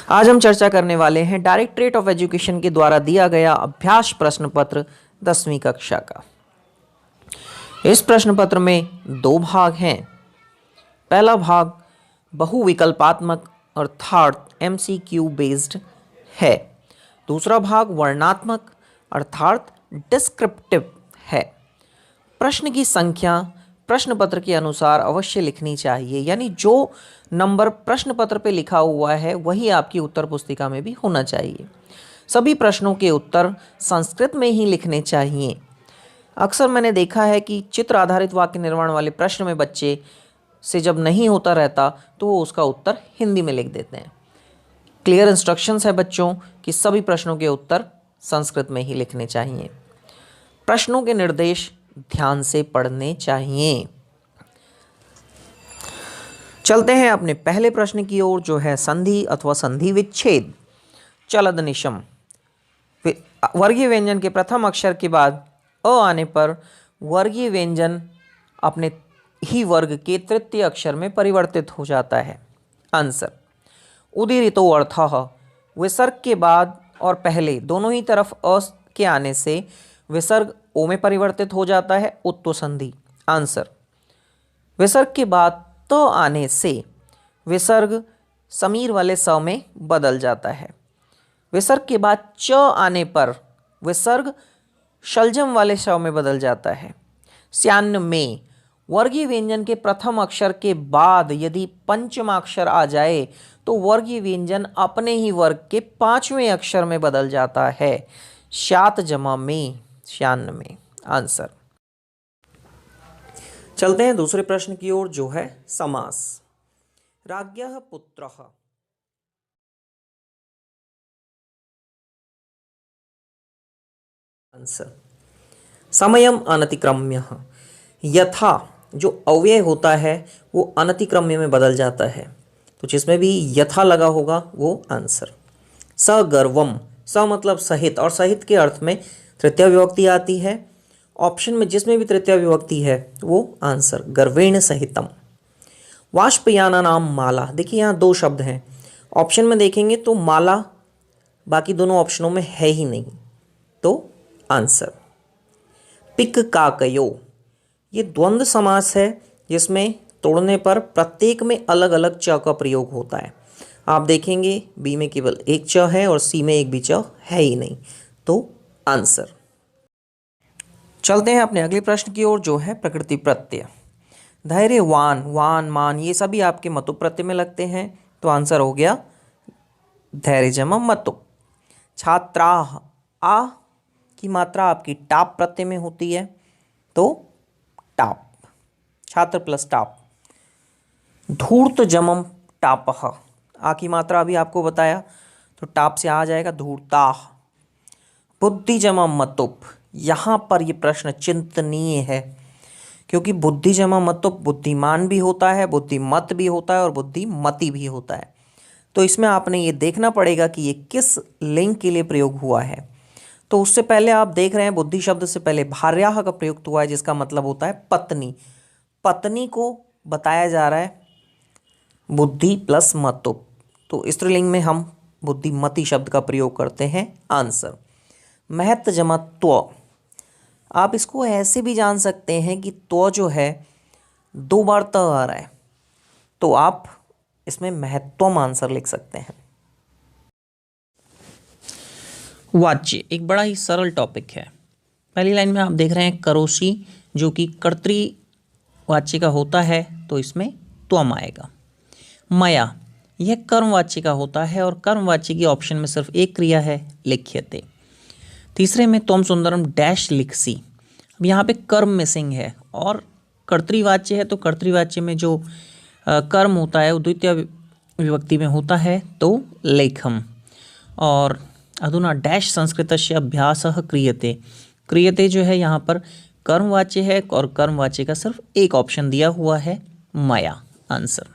आज हम चर्चा करने वाले हैं डायरेक्टरेट ऑफ एजुकेशन के द्वारा दिया गया अभ्यास प्रश्न पत्र 10वीं कक्षा का। इस प्रश्न पत्र में दो भाग हैं। पहला भाग बहुविकल्पात्मक अर्थात MCQ बेस्ड है। दूसरा भाग वर्णनात्मक अर्थात डिस्क्रिप्टिव है। प्रश्न की संख्या प्रश्न पत्र के अनुसार अवश्य लिखनी चाहिए, यानी जो नंबर प्रश्न पत्र पे लिखा हुआ है वही आपकी उत्तर पुस्तिका में भी होना चाहिए। सभी प्रश्नों के उत्तर संस्कृत में ही लिखने चाहिए। अक्सर मैंने देखा है कि चित्र आधारित वाक्य निर्माण वाले प्रश्न में बच्चे से जब नहीं होता रहता तो वो उसका उत्तर हिंदी में लिख देते हैं। क्लियर इंस्ट्रक्शंस है बच्चों कि सभी प्रश्नों के उत्तर संस्कृत में ही लिखने चाहिए। प्रश्नों के निर्देश ध्यान से पढ़ने चाहिए। चलते हैं अपने पहले प्रश्न की ओर, जो है संधि अथवा संधि विच्छेद। चलदनिशम। वर्गीय व्यंजन के प्रथम अक्षर के बाद अ आने पर वर्गीय व्यंजन अपने ही वर्ग के तृतीय अक्षर में परिवर्तित हो जाता है। आंसर। उदीरितो अर्थः। विसर्ग के बाद और पहले दोनों ही तरफ अ के आने से विसर्ग ओ में परिवर्तित हो जाता है, उत्तो संधि। आंसर। विसर्ग के बाद त आने से विसर्ग समीर वाले स में बदल जाता है। विसर्ग के बाद च आने पर विसर्ग शलजम वाले श में बदल जाता है। स्यान्न में वर्गीय व्यंजन के प्रथम अक्षर के बाद यदि पंचमाक्षर आ जाए तो वर्गीय व्यंजन अपने ही वर्ग के पांचवें अक्षर में बदल जाता है। श्यात जमा में, श्यान्न में। आंसर। चलते हैं दूसरे प्रश्न की ओर, जो है समास। राज्ञः पुत्रः। आंसर। समयम अनतिक्रम्यः। यथा जो अव्यय होता है वो अनतिक्रम्य में बदल जाता है, तो जिसमें भी यथा लगा होगा वो आंसर। सगर्वम। स मतलब सहित, और सहित के अर्थ में तृतीय विभक्ति आती है। ऑप्शन में जिसमें भी तृतीय विभक्ति है वो आंसर। गर्वेण सहितम। वाष्पयाना नाम माला। देखिए यहाँ दो शब्द हैं, ऑप्शन में देखेंगे तो माला बाकी दोनों ऑप्शनों में है ही नहीं, तो आंसर। पिक काकयो। ये द्वंद्व समास है जिसमें तोड़ने पर प्रत्येक में अलग अलग च का प्रयोग होता है। आप देखेंगे बी में केवल एक च है और सी में एक भी च है ही नहीं, तो आंसर। चलते हैं अपने अगले प्रश्न की ओर, जो है प्रकृति प्रत्यय। धैर्यवान, वान, मान ये सभी आपके मतु प्रत्यय में लगते हैं, तो आंसर हो गया धैर्य जमा मतु। छात्राः, आ की मात्रा आपकी टाप प्रत्यय में होती है, तो टाप, छात्र प्लस टाप। धूर्त जमम टापः। आ की मात्रा अभी आपको बताया, तो टाप से आ जाएगा धूर्ताः। बुद्धि जमा मतुप। यहाँ पर ये प्रश्न चिंतनीय है, क्योंकि बुद्धि जमा मतुप बुद्धिमान भी होता है, बुद्धिमत भी होता है और बुद्धिमती भी होता है। तो इसमें आपने ये देखना पड़ेगा कि ये किस लिंग के लिए प्रयोग हुआ है। तो उससे पहले आप देख रहे हैं बुद्धि शब्द से पहले भार्याः का प्रयुक्त हुआ है, जिसका मतलब होता है पत्नी। पत्नी को बताया जा रहा है बुद्धि प्लस मतुप, तो स्त्रीलिंग में हम बुद्धिमती शब्द का प्रयोग करते हैं। आंसर। महत जमा त्व। आप इसको ऐसे भी जान सकते हैं कि त्व जो है दो बार त आ रहा है, तो आप इसमें महत्वम आंसर लिख सकते हैं। वाच्य एक बड़ा ही सरल टॉपिक है। पहली लाइन में आप देख रहे हैं करोषि, जो कि कर्तृवाच्य का होता है, तो इसमें त्वम आएगा। मया यह कर्मवाच्य का होता है और कर्मवाच्य की ऑप्शन में सिर्फ एक क्रिया है, लिख्यते। तीसरे में त्वम सुंदरम डैश लिखसी। अब यहाँ पे कर्म मिसिंग है और कर्तृवाच्य है, तो कर्तृवाच्य में जो कर्म होता है वो द्वितीय विभक्ति में होता है, तो लेखम। और अधुना डैश संस्कृतस्य अभ्यासः क्रियते। क्रियते जो है यहाँ पर कर्मवाच्य है और कर्मवाच्य का सिर्फ एक ऑप्शन दिया हुआ है, मया। आंसर।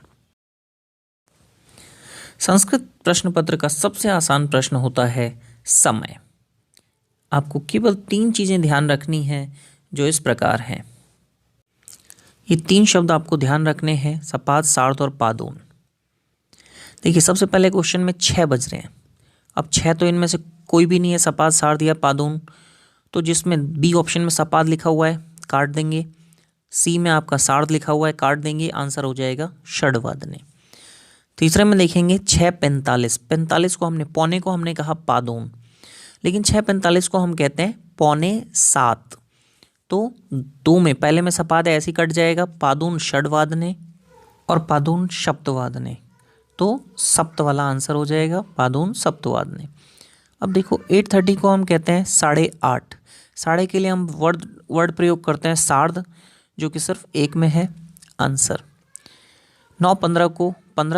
संस्कृत प्रश्न पत्र का सबसे आसान प्रश्न होता है समय। आपको केवल 3 चीज़ें ध्यान रखनी हैं, जो इस प्रकार हैं। ये 3 शब्द आपको ध्यान रखने हैं, सपाद, सार्थ और पादोन। देखिए सबसे पहले क्वेश्चन में 6 बज रहे हैं। अब 6 तो इनमें से कोई भी नहीं है, सपाद, सार्ध या पादोन। तो जिसमें बी ऑप्शन में सपाद लिखा हुआ है काट देंगे, सी में आपका सार्ध लिखा हुआ है काट देंगे, आंसर हो जाएगा षड्वादने। तीसरे में देखेंगे 6:45, 45 को हमने पौने को हमने कहा पादोन, लेकिन 6:45 को हम कहते हैं पौने 7। तो दो में पहले में सपाद है ऐसे ही कट जाएगा, पादोन षड्वादने और पादोन सप्तवादने। तो सप्त वाला आंसर हो जाएगा पादोन सप्तवादने। अब देखो 8:30 को हम कहते हैं 8:30। साढ़े के लिए हम वर्ड प्रयोग करते हैं सार्ध, जो कि सिर्फ एक में है, आंसर। 9:15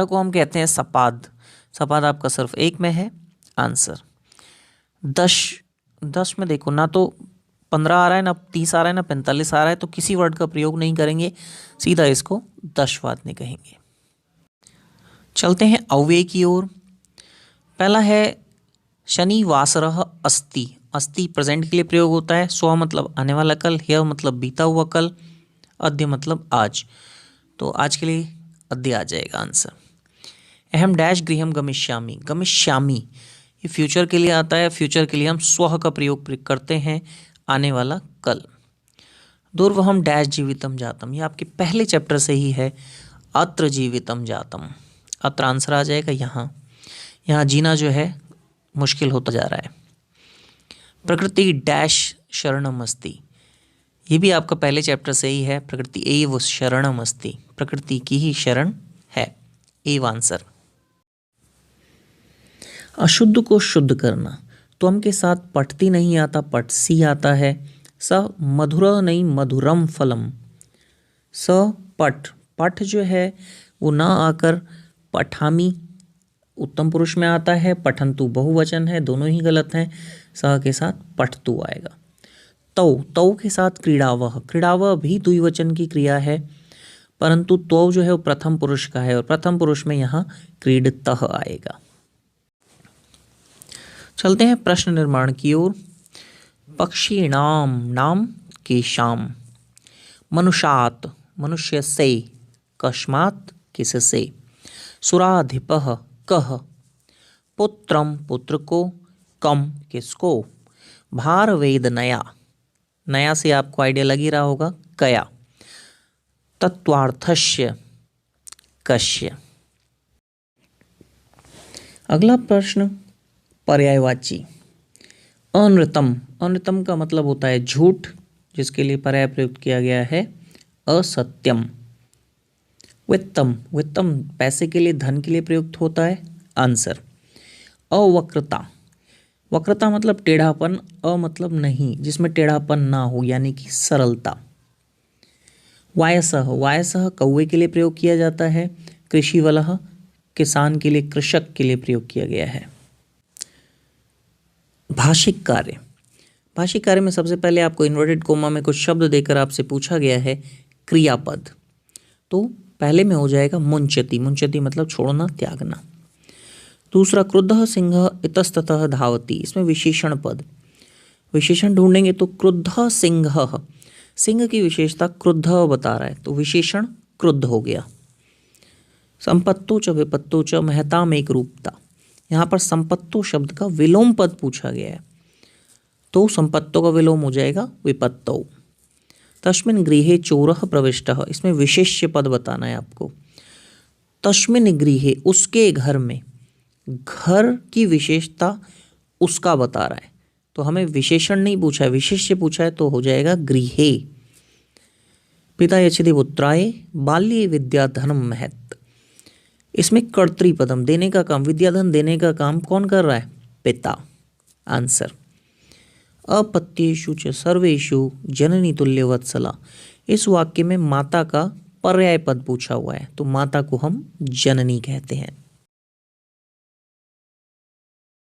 को हम कहते हैं सपाद, सपाद आपका सिर्फ एक में है, आंसर। 10 में देखो ना तो 15 आ रहा है, ना 30 आ रहा है, ना 45 आ रहा है, तो किसी वर्ड का प्रयोग नहीं करेंगे, सीधा इसको दशवादने कहेंगे। चलते हैं अव्यय की ओर। पहला है शनिवासरः अस्ति। अस्ति प्रेजेंट के लिए प्रयोग होता है, स्व मतलब आने वाला कल, ह्यः मतलब बीता हुआ कल, अद्य मतलब आज। तो आज के लिए अद्य आ जाएगा आंसर। अहम डैश गृहम गमिष्यामि। गमिष्यामि ये फ्यूचर के लिए आता है, फ्यूचर के लिए हम स्वः का प्रयोग करते हैं, आने वाला कल। दूर्वहम डैश जीवितम जातम, ये आपके पहले चैप्टर से ही है, अत्र जीवितम जातम। अत्र आंसर आ जाएगा यहाँ जीना जो है मुश्किल होता जा रहा है। प्रकृति डैश शरणम अस्ति, ये भी आपका पहले चैप्टर से ही है, प्रकृति एव शरणम अस्ति, प्रकृति की ही शरण है, एव आंसर। अशुद्ध को शुद्ध करना, त्वम के साथ पठती नहीं आता, पठसी आता है। स मधुर नहीं मधुरम फलम, स पठ जो है वो ना आकर पठामी उत्तम पुरुष में आता है, पठंतु बहुवचन है, दोनों ही गलत हैं, स के साथ पठतु आएगा। तौ के साथ क्रीड़ावह, क्रीड़ावह भी द्विवचन की क्रिया है, परंतु तौ जो है वो प्रथम पुरुष का है और प्रथम पुरुष में यहाँ क्रीडतः आएगा। चलते हैं प्रश्न निर्माण की ओर। पक्षीणाम नाम केशाम, मनुष्यात् मनुष्य से, कस्मात् किससे, सुराधिपः कह, पुत्रम पुत्र को, कम किसको, भार वेद नया, नया से आपको आइडिया लग ही रहा होगा, कया, तत्वार्थस्य कस्य। अगला प्रश्न पर्यायवाची। अनृतम, अनृतम का मतलब होता है झूठ, जिसके लिए पर्याय प्रयुक्त किया गया है असत्यम। वित्तम, वित्तम पैसे के लिए धन के लिए प्रयुक्त होता है, आंसर। अवक्रता, वक्रता मतलब टेढ़ापन, अ मतलब नहीं, जिसमें टेढ़ापन ना हो, यानी कि सरलता। वायसः, वायसः कौवे के लिए प्रयोग किया जाता है। कृषि वलः किसान के लिए, कृषक के लिए प्रयोग किया गया है। भाषिक कार्य, भाषिक कार्य में सबसे पहले आपको इन्वर्टेड कोमा में कुछ शब्द देकर आपसे पूछा गया है क्रियापद, तो पहले में हो जाएगा मुंचति, मुंचति मतलब छोड़ना, त्यागना। दूसरा क्रुद्धः सिंहः इतस्ततः धावति, इसमें विशेषण पद, विशेषण ढूंढेंगे तो क्रुद्धः सिंहः, सिंह की विशेषता क्रुद्ध बता रहा है, तो विशेषण क्रुद्ध हो गया। संपत्तो च विपत्तो च महताम एक रूपता, यहाँ पर संपत्तो शब्द का विलोम पद पूछा गया है, तो संपत्तों का विलोम हो जाएगा विपत्तौ। तस्मिन् गृहे चोरः प्रविष्टः, इसमें विशेष्य पद बताना है आपको। तस्मिन् गृहे उसके घर में, घर की विशेषता उसका बता रहा है, तो हमें विशेषण नहीं पूछा है, विशेष्य पूछा है, तो हो जाएगा गृहे। पिता यच्छति पुत्राय बाल्ये विद्याधनम महत्, इसमें कर्तृपदम देने का काम, विद्याधन देने का काम कौन कर रहा है, पिता, आंसर। अपत्येषु च सर्वेषु जननी तुल्य वत्सला, इस वाक्य में माता का पर्याय पद पूछा हुआ है, तो माता को हम जननी कहते हैं।